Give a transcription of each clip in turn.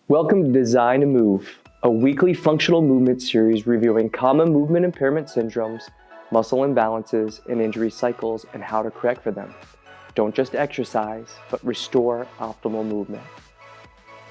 Welcome to Design to Move, a weekly functional movement series reviewing common movement impairment syndromes, muscle imbalances, and injury cycles and how to correct for them. Don't just exercise, but restore optimal movement.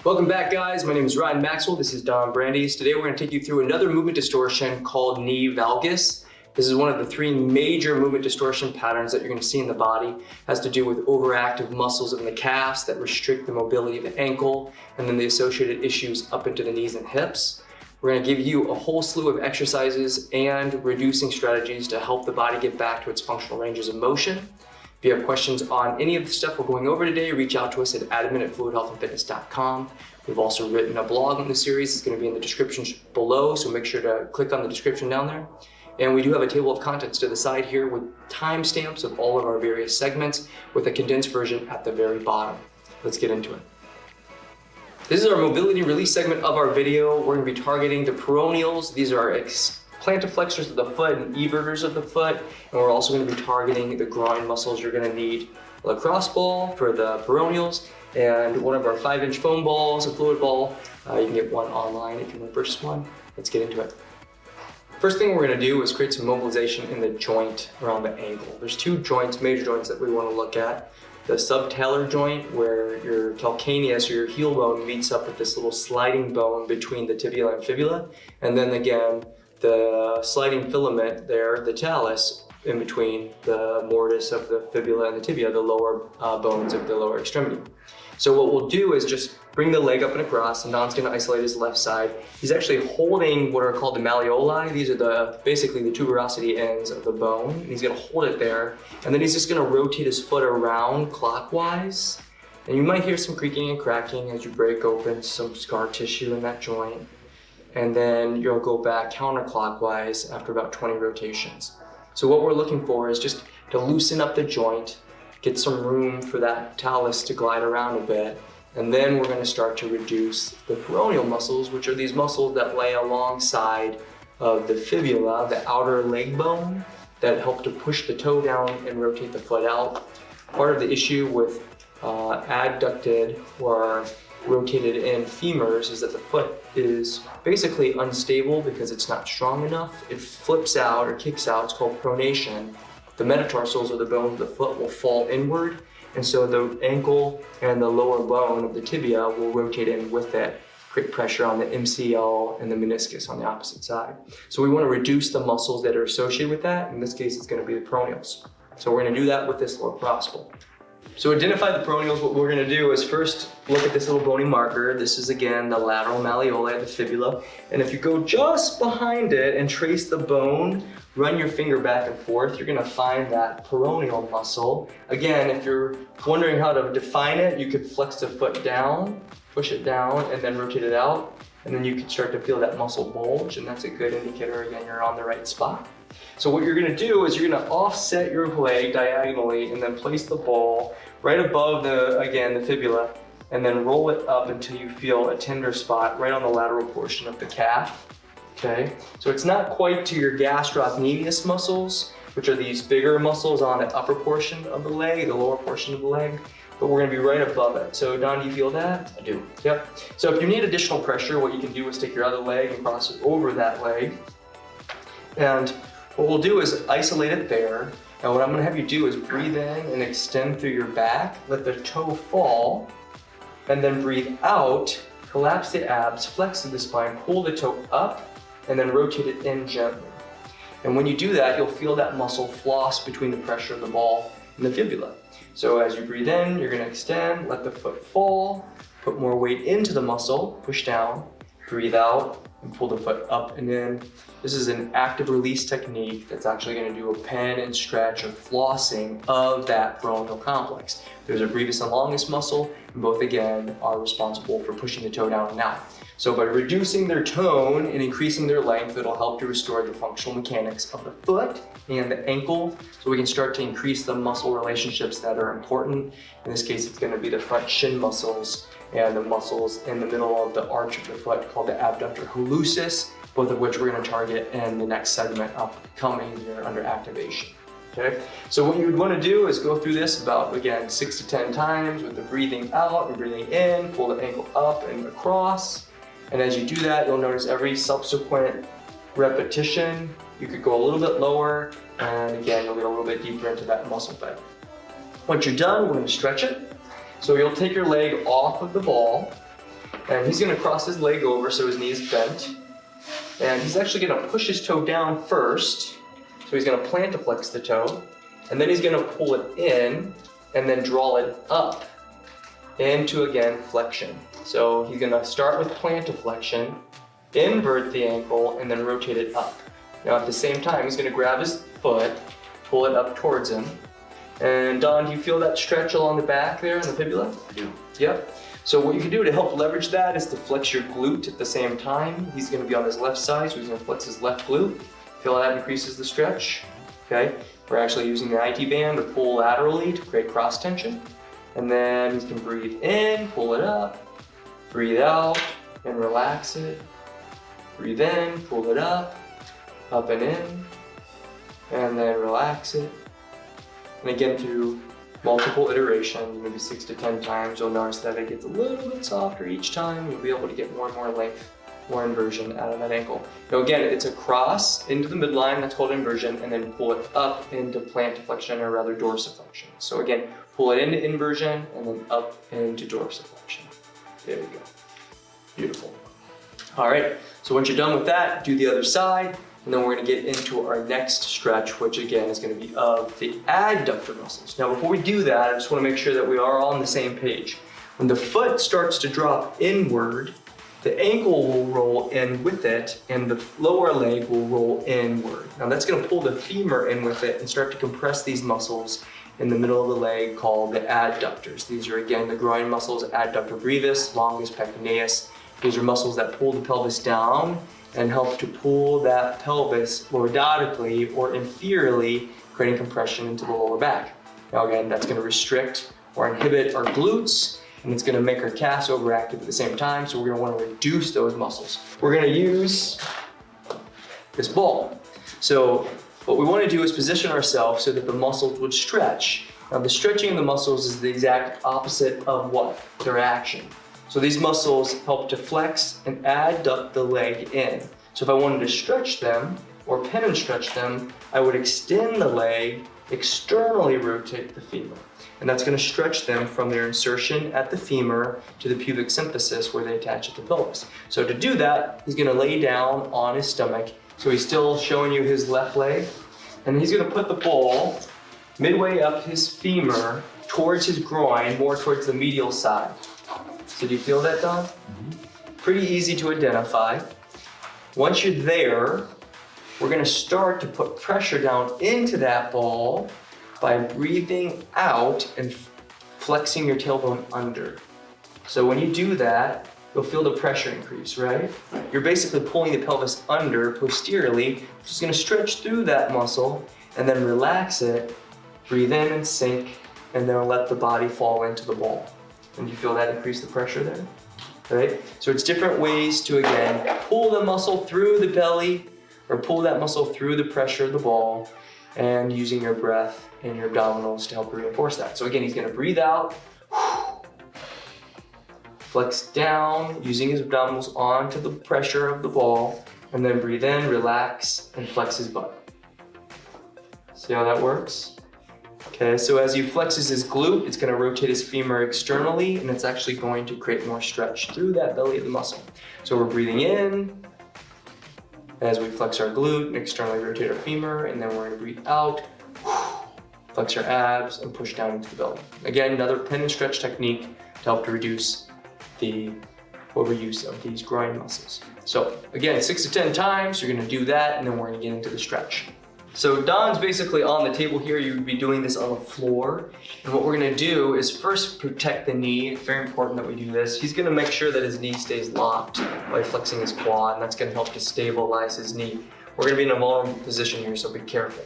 Welcome back, guys. My name is Ryan Maxwell. This is Don Brandes. Today we're going to take you through another movement distortion called knee valgus. This is one of the three major movement distortion patterns that you're going to see in the body. It has to do with overactive muscles in the calves that restrict the mobility of the ankle, and then the associated issues up into the knees and hips. We're going to give you a whole slew of exercises and reducing strategies to help the body get back to its functional ranges of motion. If you have questions on any of the stuff we're going over today, reach out to us at admin@fluidhealthandfitness.com. We've also written a blog on the series. It's going to be in the description below, so make sure to click on the description down there. And we do have a table of contents to the side here with timestamps of all of our various segments with a condensed version at the very bottom. Let's get into it. This is our mobility release segment of our video. We're going to be targeting the peroneals. These are plantarflexors of the foot and everters of the foot. And we're also going to be targeting the groin muscles. You're going to need a lacrosse ball for the peroneals and one of our 5-inch foam balls, a fluid ball. You can get one online if you want to purchase one. Let's get into it. First thing we're going to do is create some mobilization in the joint around the ankle. There's two joints, major joints that we want to look at. The subtalar joint, where your calcaneus or your heel bone meets up with this little sliding bone between the tibia and fibula. And then again, the sliding filament there, the talus, in between the mortise of the fibula and the tibia, the lower bones of the lower extremity. So what we'll do is just bring the leg up and across, and Don's gonna isolate his left side. He's actually holding what are called the malleoli. These are basically the tuberosity ends of the bone. And he's gonna hold it there, and then he's just gonna rotate his foot around clockwise. And you might hear some creaking and cracking as you break open some scar tissue in that joint. And then you'll go back counterclockwise after about 20 rotations. So what we're looking for is just to loosen up the joint, get some room for that talus to glide around a bit, and then we're going to start to reduce the peroneal muscles, which are these muscles that lay alongside of the fibula, the outer leg bone, that help to push the toe down and rotate the foot out. Part of the issue with adducted or rotated in femurs is that the foot is basically unstable because it's not strong enough. It flips out or kicks out. It's called pronation. The metatarsals, or the bones of the foot, will fall inward, and so the ankle and the lower bone of the tibia will rotate in with it, create pressure on the MCL and the meniscus on the opposite side. So we want to reduce the muscles that are associated with that. In this case, it's going to be the peroneals. So we're going to do that with this lacrosse ball. So identify the peroneals. What we're going to do is first look at this little bony marker. This is again the lateral malleoli of the fibula. And if you go just behind it and trace the bone, run your finger back and forth, you're going to find that peroneal muscle. Again, if you're wondering how to define it, you could flex the foot down, push it down, and then rotate it out. And then you can start to feel that muscle bulge, and that's a good indicator, again, you're on the right spot. So what you're going to do is you're going to offset your leg diagonally and then place the ball right above the fibula, and then roll it up until you feel a tender spot right on the lateral portion of the calf. Okay, so it's not quite to your gastrocnemius muscles, which are these bigger muscles on the upper portion of the leg, the lower portion of the leg, but we're going to be right above it. So Don, do you feel that? I do. Yep. So if you need additional pressure, what you can do is take your other leg and cross it over that leg. And what we'll do is isolate it there. And what I'm going to have you do is breathe in and extend through your back, let the toe fall, and then breathe out, collapse the abs, flex the spine, pull the toe up, and then rotate it in gently. And when you do that, you'll feel that muscle floss between the pressure of the ball and the fibula. So as you breathe in, you're going to extend, let the foot fall, put more weight into the muscle, push down, breathe out, and pull the foot up and in. This is an active release technique that's actually going to do a pen and stretch or flossing of that peroneal complex. There's a brevis and longus muscle, and both again are responsible for pushing the toe down and out. So by reducing their tone and increasing their length, it'll help to restore the functional mechanics of the foot and the ankle, so we can start to increase the muscle relationships that are important. In this case, it's going to be the front shin muscles and the muscles in the middle of the arch of the foot called the abductor hallucis, both of which we're going to target in the next segment upcoming here under activation. Okay, so what you would want to do is go through this about, again, 6 to 10 times with the breathing out and breathing in, pull the ankle up and across. And as you do that, you'll notice every subsequent repetition, you could go a little bit lower, and again, you'll get a little bit deeper into that muscle bed. Once you're done, we're going to stretch it. So you'll take your leg off of the ball, and he's going to cross his leg over so his knee is bent. And he's actually going to push his toe down first. So he's going to plantiflex the toe, and then he's going to pull it in and then draw it up into, again, flexion. So he's going to start with plantiflexion, invert the ankle, and then rotate it up. Now at the same time, he's going to grab his foot, pull it up towards him. And Don, do you feel that stretch along the back there in the fibula? I do. Yep. So what you can do to help leverage that is to flex your glute at the same time. He's going to be on his left side, so he's going to flex his left glute. Feel how that increases the stretch? Okay. We're actually using the IT band to pull laterally to create cross tension. And then he's going to breathe in, pull it up, breathe out, and relax it. Breathe in, pull it up and in, and then relax it. And again, through multiple iterations, maybe 6 to 10 times, you'll notice that it gets a little bit softer each time. You'll be able to get more and more length, more inversion out of that ankle. Now again, it's a cross into the midline, that's called inversion, and then pull it up into plantiflexion, or rather dorsiflexion. So again, pull it into inversion and then up into dorsiflexion. There we go. Beautiful. All right, so once you're done with that, do the other side, and then we're going to get into our next stretch, which again is going to be of the adductor muscles. Now before we do that, I just want to make sure that we are all on the same page. When the foot starts to drop inward, the ankle will roll in with it, and the lower leg will roll inward. Now that's going to pull the femur in with it and start to compress these muscles in the middle of the leg called the adductors. These are again the groin muscles, adductor brevis, longus pectineus. These are muscles that pull the pelvis down and help to pull that pelvis lordotically or inferiorly, creating compression into the lower back. Now again, that's going to restrict or inhibit our glutes, and it's going to make our calves overactive at the same time, so we're going to want to reduce those muscles. We're going to use this ball. So what we want to do is position ourselves so that the muscles would stretch. Now the stretching of the muscles is the exact opposite of what? Their action. So these muscles help to flex and adduct the leg in. So if I wanted to stretch them or pin and stretch them, I would extend the leg, externally rotate the femur. And that's going to stretch them from their insertion at the femur to the pubic symphysis where they attach at the pelvis. So to do that, he's going to lay down on his stomach. So he's still showing you his left leg. And he's going to put the ball midway up his femur towards his groin, more towards the medial side. So do you feel that, Don? Mm-hmm. Pretty easy to identify. Once you're there, we're going to start to put pressure down into that ball by breathing out and flexing your tailbone under. So when you do that, you'll feel the pressure increase, right? You're basically pulling the pelvis under posteriorly, which is going to stretch through that muscle, and then relax it, breathe in and sink, and then let the body fall into the ball. And you feel that increase the pressure there, right? So it's different ways to, again, pull the muscle through the belly or pull that muscle through the pressure of the ball, and using your breath and your abdominals to help reinforce that. So again, he's gonna breathe out, flex down, using his abdominals onto the pressure of the ball, and then breathe in, relax, and flex his butt. See how that works? Okay, so as he flexes his glute, it's going to rotate his femur externally, and it's actually going to create more stretch through that belly of the muscle. So we're breathing in as we flex our glute and externally rotate our femur, and then we're going to breathe out, flex our abs, and push down into the belly. Again, another pin and stretch technique to help to reduce the overuse of these groin muscles. So again, 6 to 10 times, you're going to do that, and then we're going to get into the stretch. So Don's basically on the table here. You would be doing this on the floor. And what we're gonna do is first protect the knee. It's very important that we do this. He's gonna make sure that his knee stays locked by flexing his quad, and that's gonna help to stabilize his knee. We're gonna be in a vulnerable position here, so be careful.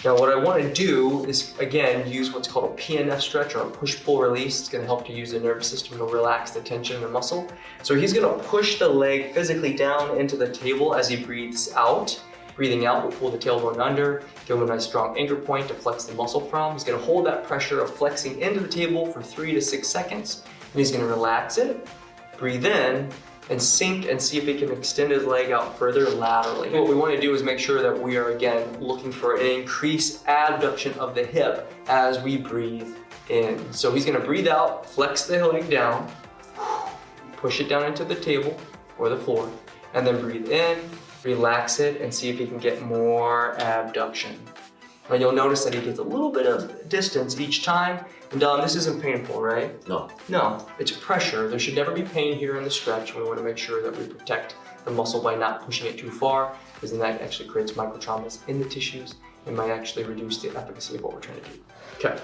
Now what I wanna do is, again, use what's called a PNF stretch, or a push-pull release. It's gonna help to use the nervous system to relax the tension in the muscle. So he's gonna push the leg physically down into the table as he breathes out. Breathing out, we'll pull the tailbone under, give him a nice strong anchor point to flex the muscle from. He's gonna hold that pressure of flexing into the table for 3 to 6 seconds, and he's gonna relax it, breathe in, and sink and see if he can extend his leg out further laterally. What we want to do is make sure that we are, again, looking for an increased abduction of the hip as we breathe in. So he's going to breathe out, flex the leg down, push it down into the table or the floor, and then breathe in, relax it, and see if he can get more abduction. And you'll notice that he gets a little bit of distance each time. And Don, this isn't painful, right? No. No, it's pressure. There should never be pain here in the stretch. We want to make sure that we protect the muscle by not pushing it too far, because then that actually creates microtraumas in the tissues and might actually reduce the efficacy of what we're trying to do. Okay,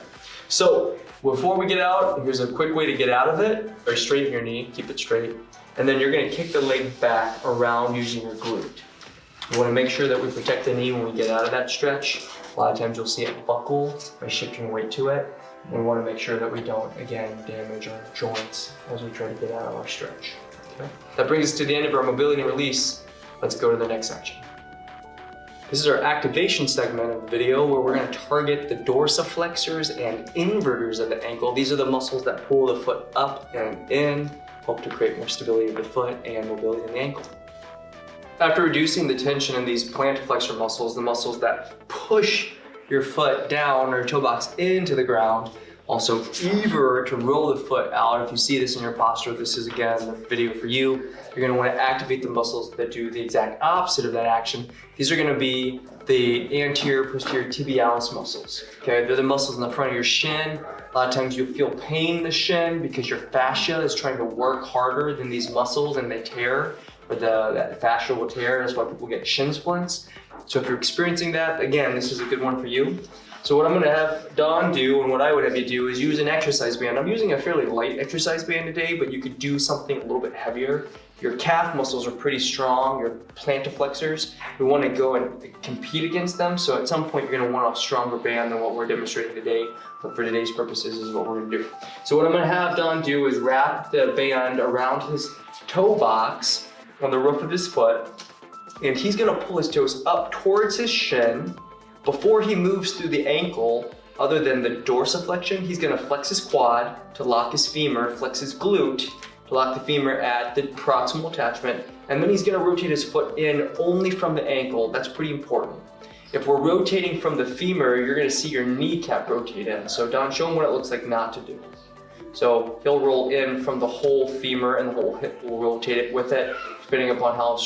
so before we get out, here's a quick way to get out of it. Very straighten your knee, keep it straight. And then you're gonna kick the leg back around using your glute. We wanna make sure that we protect the knee when we get out of that stretch. A lot of times you'll see it buckle by shifting weight to it. We want to make sure that we don't, again, damage our joints as we try to get out of our stretch. Okay? That brings us to the end of our mobility and release. Let's go to the next section. This is our activation segment of the video where we're going to target the dorsiflexors and inverters of the ankle. These are the muscles that pull the foot up and in, help to create more stability of the foot and mobility in the ankle. After reducing the tension in these plantar flexor muscles, the muscles that push your foot down or toe box into the ground, also evert to roll the foot out. If you see this in your posture, this is again the video for you. You're gonna wanna activate the muscles that do the exact opposite of that action. These are gonna be the anterior posterior tibialis muscles. Okay, they're the muscles in the front of your shin. A lot of times you'll feel pain in the shin because your fascia is trying to work harder than these muscles and they tear, or that fascia will tear. That's why people get shin splints. So if you're experiencing that, again, this is a good one for you. So what I'm gonna have Don do, and what I would have you do, is use an exercise band. I'm using a fairly light exercise band today, but you could do something a little bit heavier. Your calf muscles are pretty strong, your plantar flexors. We wanna go and compete against them, so at some point you're gonna want a stronger band than what we're demonstrating today, but for today's purposes is what we're gonna do. So what I'm gonna have Don do is wrap the band around his toe box on the roof of his foot, and he's gonna pull his toes up towards his shin. Before he moves through the ankle, other than the dorsiflexion, he's gonna flex his quad to lock his femur, flex his glute to lock the femur at the proximal attachment, and then he's gonna rotate his foot in only from the ankle. That's pretty important. If we're rotating from the femur, you're gonna see your kneecap rotate in. So Don, show him what it looks like not to do. So he'll roll in from the whole femur and the whole hip will rotate it with it, depending upon how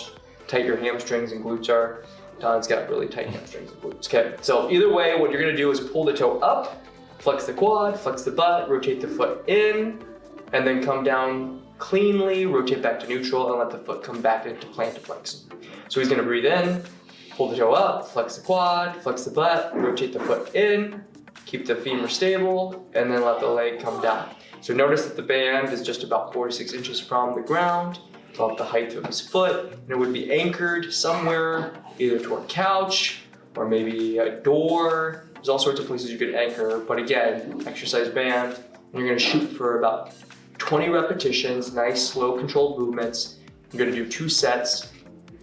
tight your hamstrings and glutes are. Don's got really tight hamstrings and glutes. Okay, so either way, what you're gonna do is pull the toe up, flex the quad, flex the butt, rotate the foot in, and then come down cleanly, rotate back to neutral, and let the foot come back into plantar flex. So he's gonna breathe in, pull the toe up, flex the quad, flex the butt, rotate the foot in, keep the femur stable, and then let the leg come down. So notice that the band is just about 4 to 6 inches from the ground, about the height of his foot, and it would be anchored somewhere either to a couch or maybe a door. There's all sorts of places you could anchor, but again, exercise band, and you're gonna shoot for about 20 repetitions, nice, slow, controlled movements. You're gonna do 2 sets.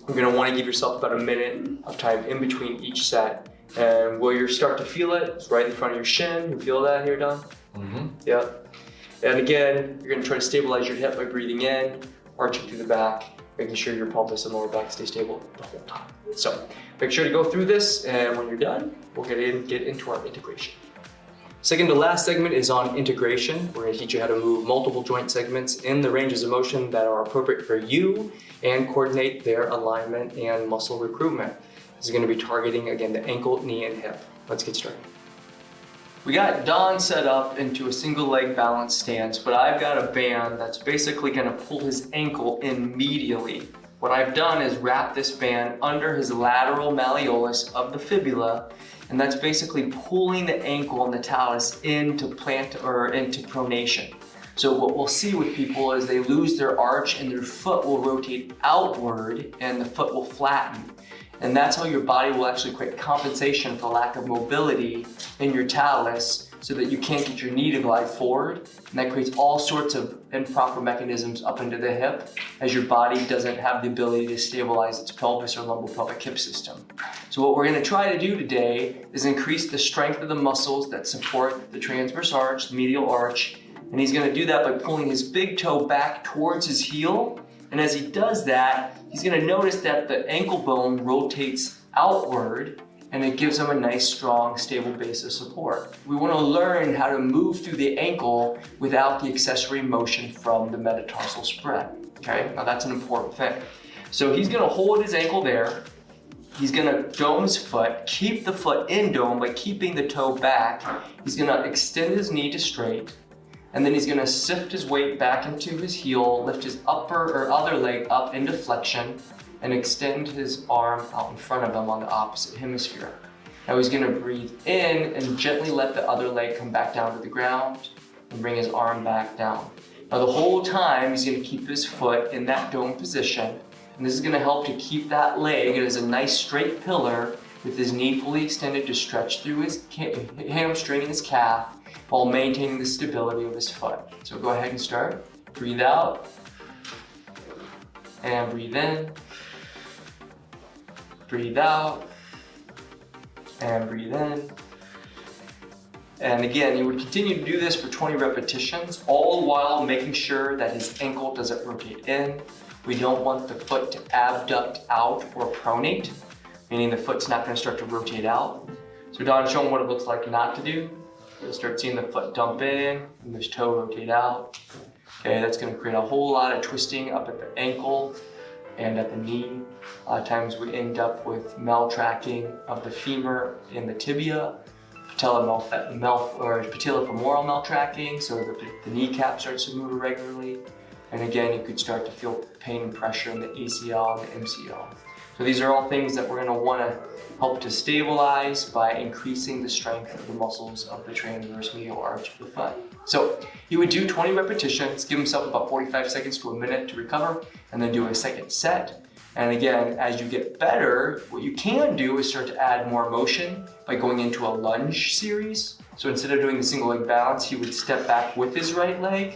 You're gonna wanna give yourself about a minute of time in between each set. And where you start to feel it, it's right in front of your shin. You feel that here, Don? Mm-hmm. Yep. And again, you're gonna try to stabilize your hip by breathing in, arching through the back, making sure your pelvis and lower back stay stable the whole time. So make sure to go through this, and when you're done, we'll get into our integration. Second to last segment is on integration. We're gonna teach you how to move multiple joint segments in the ranges of motion that are appropriate for you and coordinate their alignment and muscle recruitment. This is gonna be targeting, again, the ankle, knee, and hip. Let's get started. We got Don set up into a single leg balance stance, but I've got a band that's basically gonna pull his ankle in medially. What I've done is wrap this band under his lateral malleolus of the fibula, and that's basically pulling the ankle and the talus into pronation. So what we'll see with people is they lose their arch and their foot will rotate outward and the foot will flatten. And that's how your body will actually create compensation for lack of mobility in your talus so that you can't get your knee to glide forward. And that creates all sorts of improper mechanisms up into the hip as your body doesn't have the ability to stabilize its pelvis or lumbar-pelvic hip system. So what we're going to try to do today is increase the strength of the muscles that support the transverse arch, the medial arch. And he's going to do that by pulling his big toe back towards his heel. And as he does that, he's going to notice that the ankle bone rotates outward, and it gives him a nice, strong, stable base of support. We want to learn how to move through the ankle without the accessory motion from the metatarsal spread. Okay, now that's an important thing. So he's going to hold his ankle there. He's going to dome his foot, keep the foot in dome by keeping the toe back. He's going to extend his knee to straight, and then he's going to shift his weight back into his heel, lift his upper or other leg up into flexion, and extend his arm out in front of him on the opposite hemisphere. Now he's going to breathe in and gently let the other leg come back down to the ground and bring his arm back down. Now the whole time he's going to keep his foot in that dome position, and this is going to help to keep that leg as a nice straight pillar with his knee fully extended to stretch through his hamstring and his calf while maintaining the stability of his foot. So go ahead and start. Breathe out and breathe in. Breathe out and breathe in. And again, you would continue to do this for 20 repetitions, all while making sure that his ankle doesn't rotate in. We don't want the foot to abduct out or pronate, meaning the foot's not going to start to rotate out. So Don, show him what it looks like not to do. You'll start seeing the foot dump in and this toe rotate out. Okay, that's going to create a whole lot of twisting up at the ankle and at the knee. A lot of times we end up with maltracking of the femur and the tibia, patellofemoral maltracking, so the kneecap starts to move irregularly. And again, you could start to feel pain and pressure in the ACL and the MCL. So these are all things that we're going to want to help to stabilize by increasing the strength of the muscles of the transverse medial arch of the foot. So he would do 20 repetitions, give himself about 45 seconds to a minute to recover, and then do a second set. And again, as you get better, what you can do is start to add more motion by going into a lunge series. So instead of doing the single leg balance, he would step back with his right leg,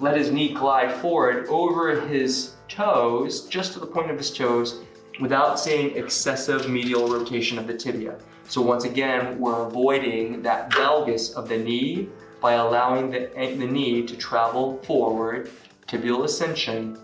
let his knee glide forward over his toes, just to the point of his toes, without seeing excessive medial rotation of the tibia. So once again, we're avoiding that valgus of the knee by allowing the knee to travel forward, tibial ascension,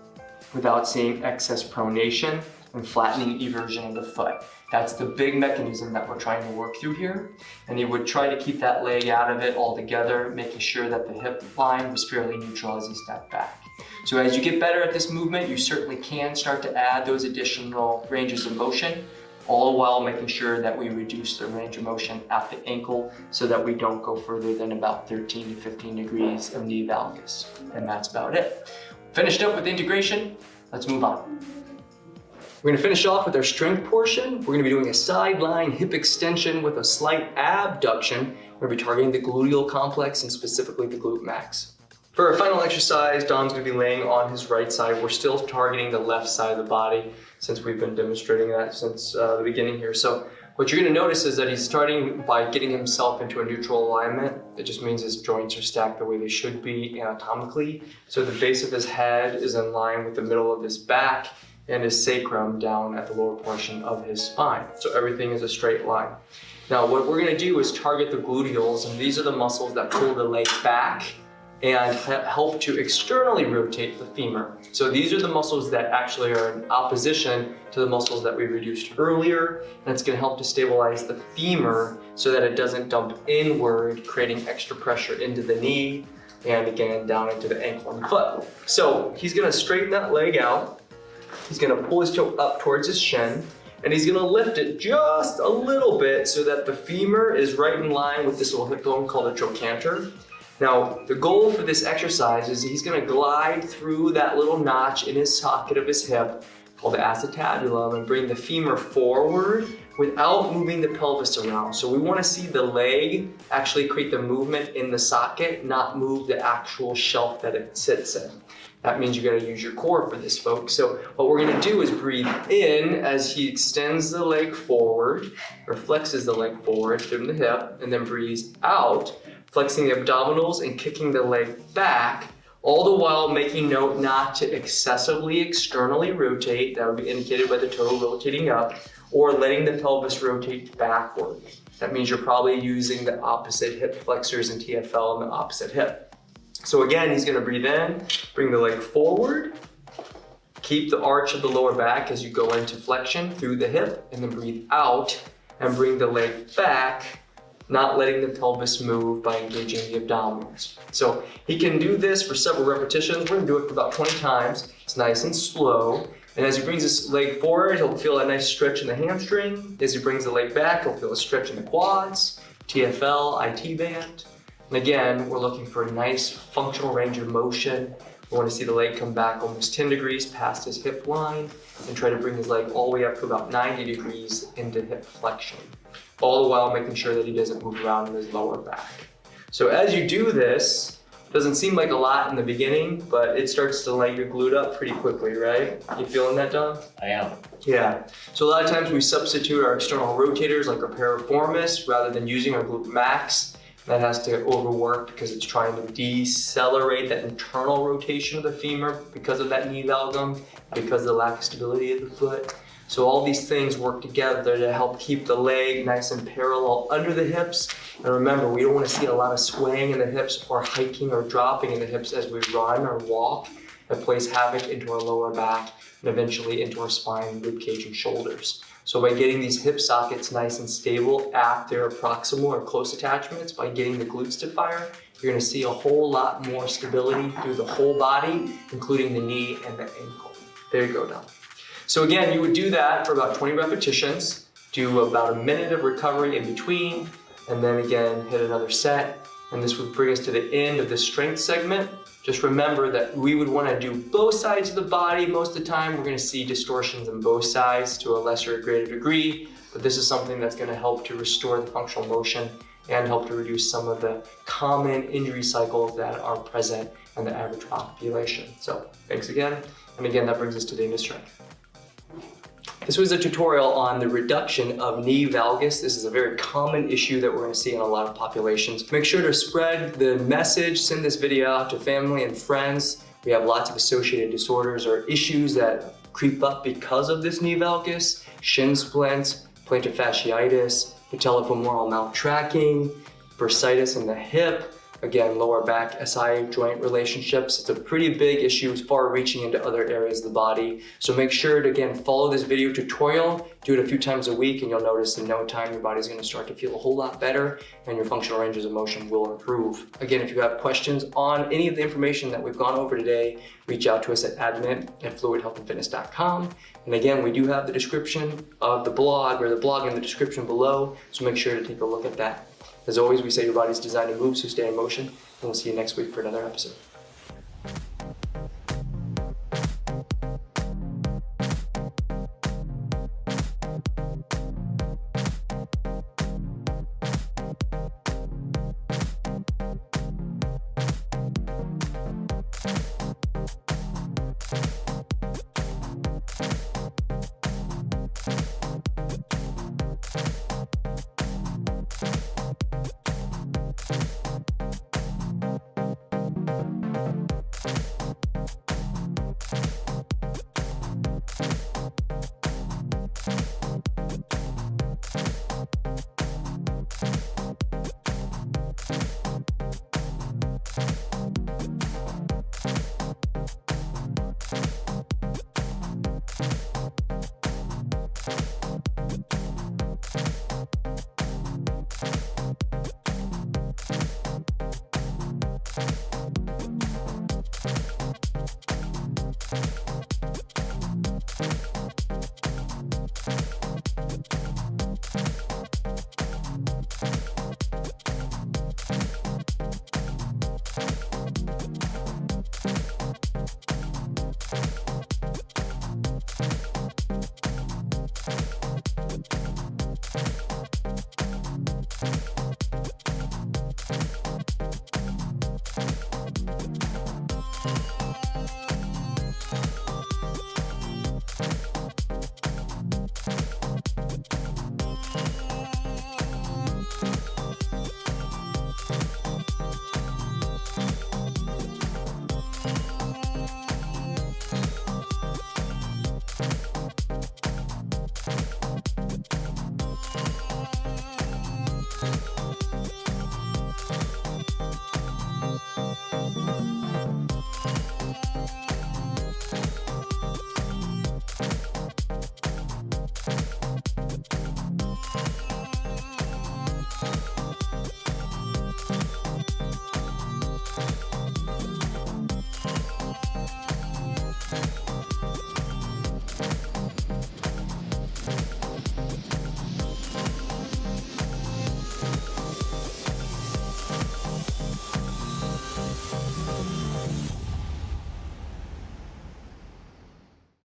without seeing excess pronation and flattening eversion of the foot. That's the big mechanism that we're trying to work through here. And you would try to keep that leg out of it altogether, making sure that the hip line was fairly neutral as he stepped back. So as you get better at this movement, you certainly can start to add those additional ranges of motion, all while making sure that we reduce the range of motion at the ankle so that we don't go further than about 13 to 15 degrees of knee valgus. And that's about it. Finished up with integration, let's move on. We're going to finish off with our strength portion. We're going to be doing a sideline hip extension with a slight abduction. We're going to be targeting the gluteal complex and specifically the glute max. For our final exercise, Don's going to be laying on his right side. We're still targeting the left side of the body since we've been demonstrating that since the beginning here. So what you're going to notice is that he's starting by getting himself into a neutral alignment. It just means his joints are stacked the way they should be anatomically. So the base of his head is in line with the middle of his back and his sacrum down at the lower portion of his spine. So everything is a straight line. Now what we're going to do is target the gluteals, and these are the muscles that pull the leg back and help to externally rotate the femur. So these are the muscles that actually are in opposition to the muscles that we reduced earlier, and it's going to help to stabilize the femur so that it doesn't dump inward, creating extra pressure into the knee and again down into the ankle and foot. So he's going to straighten that leg out. He's going to pull his toe up towards his shin, and he's going to lift it just a little bit so that the femur is right in line with this little hip bone called a trochanter. Now, the goal for this exercise is he's going to glide through that little notch in his socket of his hip, called the acetabulum, and bring the femur forward without moving the pelvis around. So we want to see the leg actually create the movement in the socket, not move the actual shelf that it sits in. That means you got to use your core for this, folks. So what we're going to do is breathe in as he extends the leg forward, or flexes the leg forward from the hip, and then breathes out, flexing the abdominals and kicking the leg back, all the while making note not to excessively externally rotate. That would be indicated by the toe rotating up, or letting the pelvis rotate backward. That means you're probably using the opposite hip flexors and TFL in the opposite hip. So again, he's gonna breathe in, bring the leg forward, keep the arch of the lower back as you go into flexion through the hip, and then breathe out and bring the leg back, not letting the pelvis move by engaging the abdominals. So he can do this for several repetitions. We're gonna do it for about 20 times. It's nice and slow. And as he brings his leg forward, he'll feel a nice stretch in the hamstring. As he brings the leg back, he'll feel a stretch in the quads, TFL, IT band. And again, we're looking for a nice functional range of motion. We want to see the leg come back almost 10 degrees past his hip line and try to bring his leg all the way up to about 90 degrees into hip flexion, all the while making sure that he doesn't move around in his lower back. So as you do this, doesn't seem like a lot in the beginning, but it starts to light your glute up pretty quickly, right? You feeling that, Don? I am. Yeah. So a lot of times we substitute our external rotators like our piriformis rather than using our glute max. That has to overwork because it's trying to decelerate that internal rotation of the femur because of that knee valgum, because of the lack of stability of the foot. So all these things work together to help keep the leg nice and parallel under the hips. And remember, we don't want to see a lot of swaying in the hips or hiking or dropping in the hips as we run or walk. That plays havoc into our lower back and eventually into our spine, rib cage, and shoulders. So by getting these hip sockets nice and stable at their proximal or close attachments, by getting the glutes to fire, you're going to see a whole lot more stability through the whole body, including the knee and the ankle. There you go, Don. So again, you would do that for about 20 repetitions, do about a minute of recovery in between, and then again, hit another set. And this would bring us to the end of the strength segment. Just remember that we would want to do both sides of the body. Most of the time, we're going to see distortions in both sides to a lesser or greater degree, but this is something that's going to help to restore the functional motion and help to reduce some of the common injury cycles that are present in the average population. So thanks again. And again, that brings us to the end of strength. This was a tutorial on the reduction of knee valgus. This is a very common issue that we're going to see in a lot of populations. Make sure to spread the message, send this video out to family and friends. We have lots of associated disorders or issues that creep up because of this knee valgus: shin splints, plantar fasciitis, patellofemoral maltracking, bursitis in the hip, again, lower back SI joint relationships. It's a pretty big issue. It's far reaching into other areas of the body. So make sure to, again, follow this video tutorial, do it a few times a week, and you'll notice in no time your body's gonna start to feel a whole lot better and your functional ranges of motion will improve. Again, if you have questions on any of the information that we've gone over today, reach out to us at admin@fluidhealthandfitness.com. And again, we do have the description of the blog, or the blog in the description below, so make sure to take a look at that. As always, we say your body's designed to move, so stay in motion, and we'll see you next week for another episode. video.